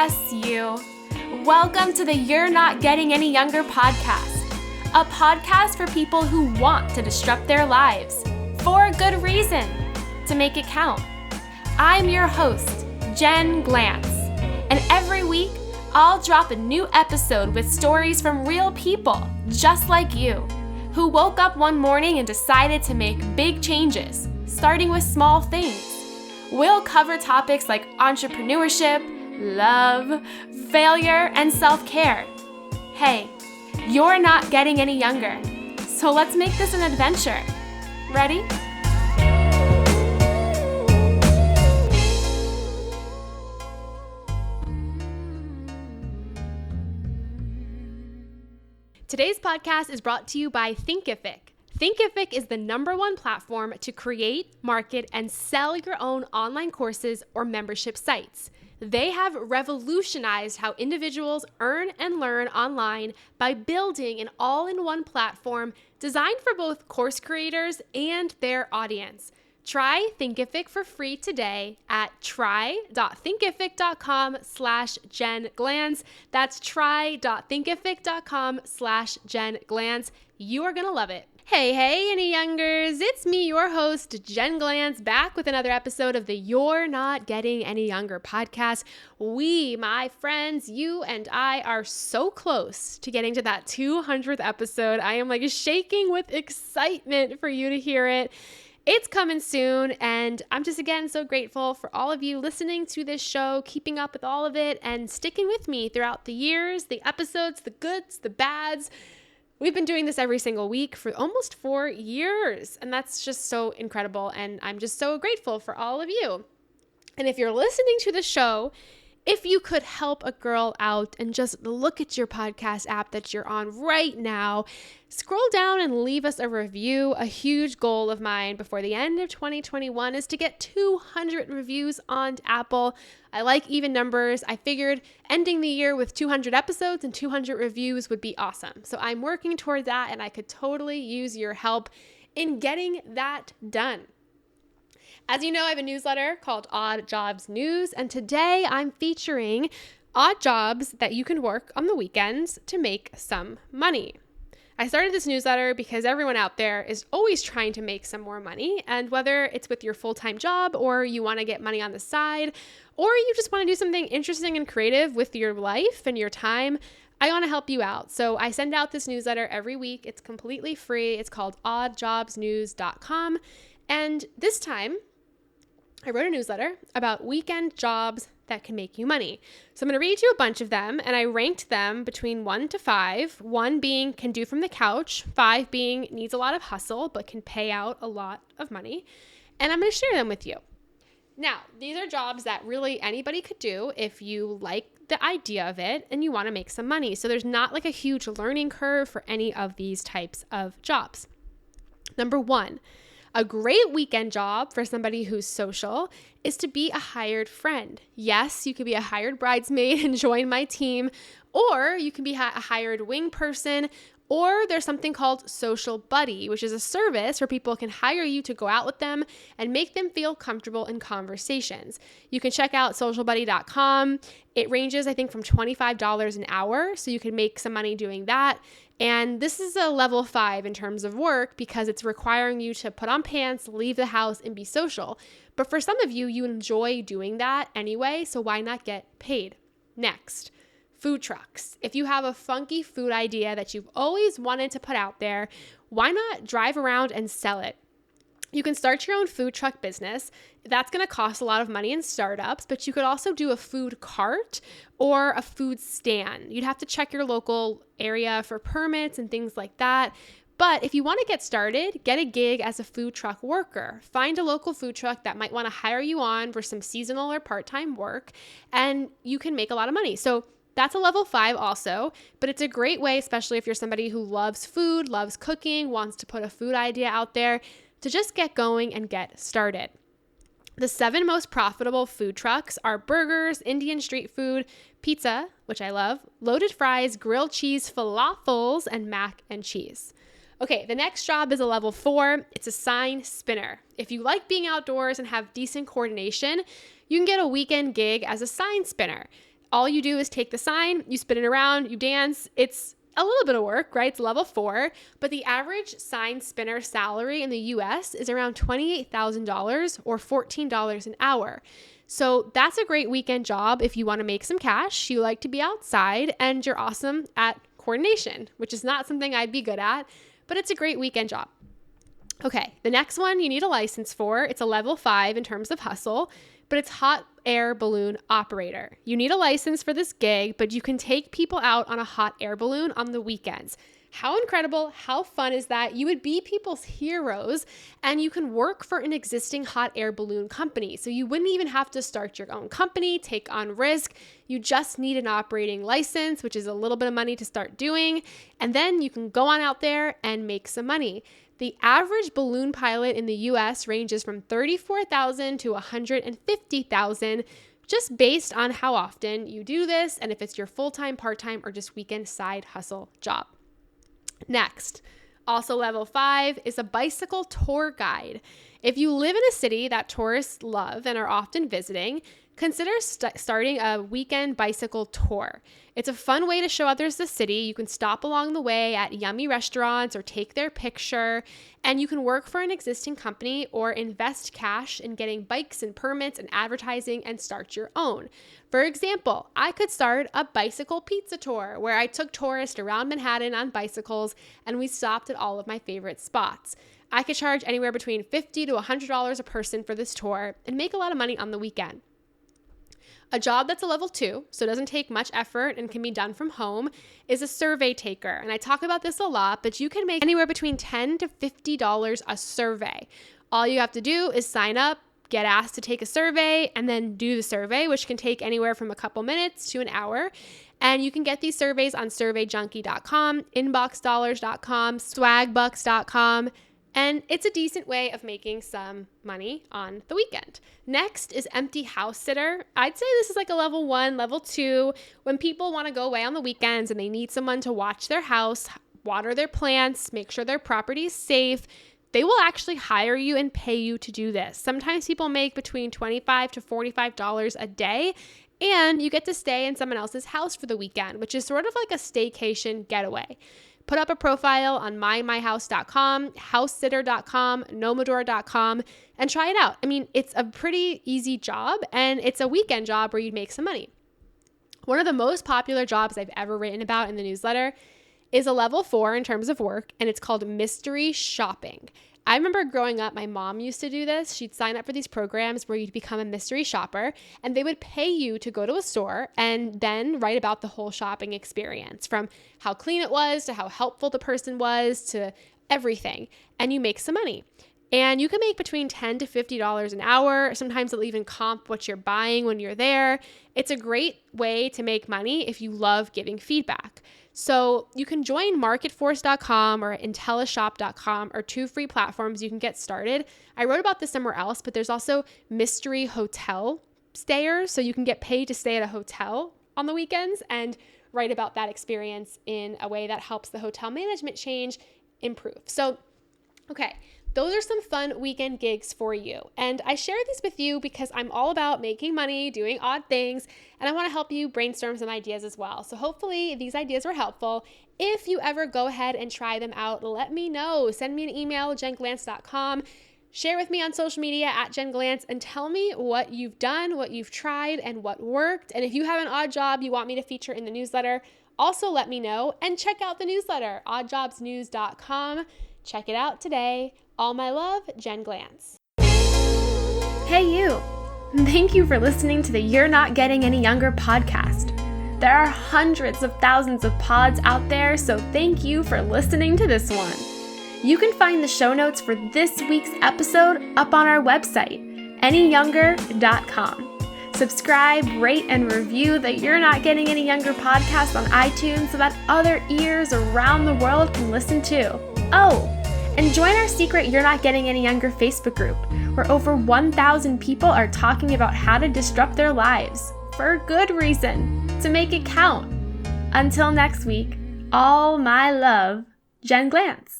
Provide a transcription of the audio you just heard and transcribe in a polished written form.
Yes, you. Welcome to the You're Not Getting Any Younger podcast, a podcast for people who want to disrupt their lives for a good reason, to make it count. I'm your host, Jen Glantz, and every week I'll drop a new episode with stories from real people just like you, who woke up one morning and decided to make big changes, starting with small things. We'll cover topics like entrepreneurship, love, failure, and self-care. Hey, you're not getting any younger, so let's make this an adventure. Ready? Today's podcast is brought to you by Thinkific. Thinkific is the #1 platform to create, market, and sell your own online courses or membership sites. They have revolutionized how individuals earn and learn online by building an all-in-one platform designed for both course creators and their audience. Try Thinkific for free today at try.thinkific.com/Jen Glantz. That's try.thinkific.com/Jen Glantz. You are going to love it. Hey, any youngers, it's me, your host, Jen Glantz, back with another episode of the You're Not Getting Any Younger podcast. We, my friends, you and I are so close to getting to that 200th episode. I am like shaking with excitement for you to hear it. It's coming soon, and I'm just again so grateful for all of you listening to this show, keeping up with all of it, and sticking with me throughout the years, the episodes, the goods, the bads. We've been doing this every single week for almost 4 years, and that's just so incredible, and I'm just so grateful for all of you. And if you're listening to the show, if you could help a girl out and just look at your podcast app that you're on right now, scroll down and leave us a review. A huge goal of mine before the end of 2021 is to get 200 reviews on Apple. I like even numbers. I figured ending the year with 200 episodes and 200 reviews would be awesome. So I'm working toward that, and I could totally use your help in getting that done. As you know, I have a newsletter called Odd Jobs News, and today I'm featuring odd jobs that you can work on the weekends to make some money. I started this newsletter because everyone out there is always trying to make some more money, and whether it's with your full-time job or you want to get money on the side, or you just want to do something interesting and creative with your life and your time, I want to help you out. So I send out this newsletter every week. It's completely free. It's called oddjobsnews.com, and this time I wrote a newsletter about weekend jobs that can make you money. So I'm going to read you a bunch of them, and I ranked them between 1 to 5, 1 being can do from the couch, 5 being needs a lot of hustle but can pay out a lot of money, and I'm going to share them with you. Now, these are jobs that really anybody could do if you like the idea of it and you want to make some money. So there's not like a huge learning curve for any of these types of jobs. Number 1. A great weekend job for somebody who's social is to be a hired friend. Yes, you could be a hired bridesmaid and join my team, or you can be a hired wing person, or there's something called Social Buddy, which is a service where people can hire you to go out with them and make them feel comfortable in conversations. You can check out socialbuddy.com. It ranges, I think, from $25 an hour, so you can make some money doing that. And this is a level 5 in terms of work because it's requiring you to put on pants, leave the house, and be social. But for some of you, you enjoy doing that anyway, so why not get paid? Next, food trucks. If you have a funky food idea that you've always wanted to put out there, why not drive around and sell it? You can start your own food truck business. That's going to cost a lot of money in startups, but you could also do a food cart or a food stand. You'd have to check your local area for permits and things like that. But if you want to get started, get a gig as a food truck worker. Find a local food truck that might want to hire you on for some seasonal or part-time work, and you can make a lot of money. So that's a level 5 also, but it's a great way, especially if you're somebody who loves food, loves cooking, wants to put a food idea out there, to just get going and get started. The 7 most profitable food trucks are burgers, Indian street food, pizza, which I love, loaded fries, grilled cheese, falafels, and mac and cheese. Okay, the next job is a level 4. It's a sign spinner. If you like being outdoors and have decent coordination, you can get a weekend gig as a sign spinner. All you do is take the sign, you spin it around, you dance. It's a little bit of work, right? It's level 4, but the average sign spinner salary in the US is around $28,000 or $14 an hour. So that's a great weekend job if you want to make some cash, you like to be outside, and you're awesome at coordination, which is not something I'd be good at, but it's a great weekend job. Okay, the next one you need a license for. It's a level 5 in terms of hustle, but it's hot air balloon operator. You need a license for this gig, but you can take people out on a hot air balloon on the weekends. How incredible, how fun is that? You would be people's heroes, and you can work for an existing hot air balloon company. So you wouldn't even have to start your own company, take on risk. You just need an operating license, which is a little bit of money to start doing. And then you can go on out there and make some money. The average balloon pilot in the US ranges from $34,000 to $150,000, just based on how often you do this and if it's your full-time, part-time, or just weekend side hustle job. Next, also level 5 is a bicycle tour guide. If you live in a city that tourists love and are often visiting, consider starting a weekend bicycle tour. It's a fun way to show others the city. You can stop along the way at yummy restaurants or take their picture, and you can work for an existing company or invest cash in getting bikes and permits and advertising and start your own. For example, I could start a bicycle pizza tour where I took tourists around Manhattan on bicycles and we stopped at all of my favorite spots. I could charge anywhere between $50 to $100 a person for this tour and make a lot of money on the weekend. A job that's a level 2, so it doesn't take much effort and can be done from home, is a survey taker. And I talk about this a lot, but you can make anywhere between $10 to $50 a survey. All you have to do is sign up, get asked to take a survey, and then do the survey, which can take anywhere from a couple minutes to an hour. And you can get these surveys on surveyjunkie.com, inboxdollars.com, swagbucks.com. And it's a decent way of making some money on the weekend. Next is empty house sitter. I'd say this is like a level 1, level 2. When people want to go away on the weekends and they need someone to watch their house, water their plants, make sure their property is safe, they will actually hire you and pay you to do this. Sometimes people make between $25 to $45 a day, and you get to stay in someone else's house for the weekend, which is sort of like a staycation getaway. Put up a profile on mindmyhouse.com, housesitter.com, nomador.com, and try it out. I mean, it's a pretty easy job, and it's a weekend job where you'd make some money. One of the most popular jobs I've ever written about in the newsletter is a level 4 in terms of work, and it's called mystery shopping. I remember growing up, my mom used to do this. She'd sign up for these programs where you'd become a mystery shopper, and they would pay you to go to a store and then write about the whole shopping experience, from how clean it was to how helpful the person was to everything. And you make some money. And you can make between $10 to $50 an hour. Sometimes it'll even comp what you're buying when you're there. It's a great way to make money if you love giving feedback. So you can join marketforce.com or intellishop.com, or 2 free platforms you can get started. I wrote about this somewhere else, but there's also mystery hotel stayers. So you can get paid to stay at a hotel on the weekends and write about that experience in a way that helps the hotel management change improve. So, okay. Those are some fun weekend gigs for you. And I share these with you because I'm all about making money, doing odd things, and I want to help you brainstorm some ideas as well. So hopefully these ideas were helpful. If you ever go ahead and try them out, let me know. Send me an email, jenglantz.com. Share with me on social media at jenglantz and tell me what you've done, what you've tried, and what worked. And if you have an odd job you want me to feature in the newsletter, also let me know. And check out the newsletter, oddjobsnews.com. Check it out today. All my love, Jen Glantz. Hey you! Thank you for listening to the You're Not Getting Any Younger podcast. There are hundreds of thousands of pods out there, so thank you for listening to this one. You can find the show notes for this week's episode up on our website, anyyounger.com. Subscribe, rate, and review the You're Not Getting Any Younger podcast on iTunes so that other ears around the world can listen too. Oh, and join our secret You're Not Getting Any Younger Facebook group, where over 1,000 people are talking about how to disrupt their lives, for a good reason, to make it count. Until next week, all my love, Jen Glantz.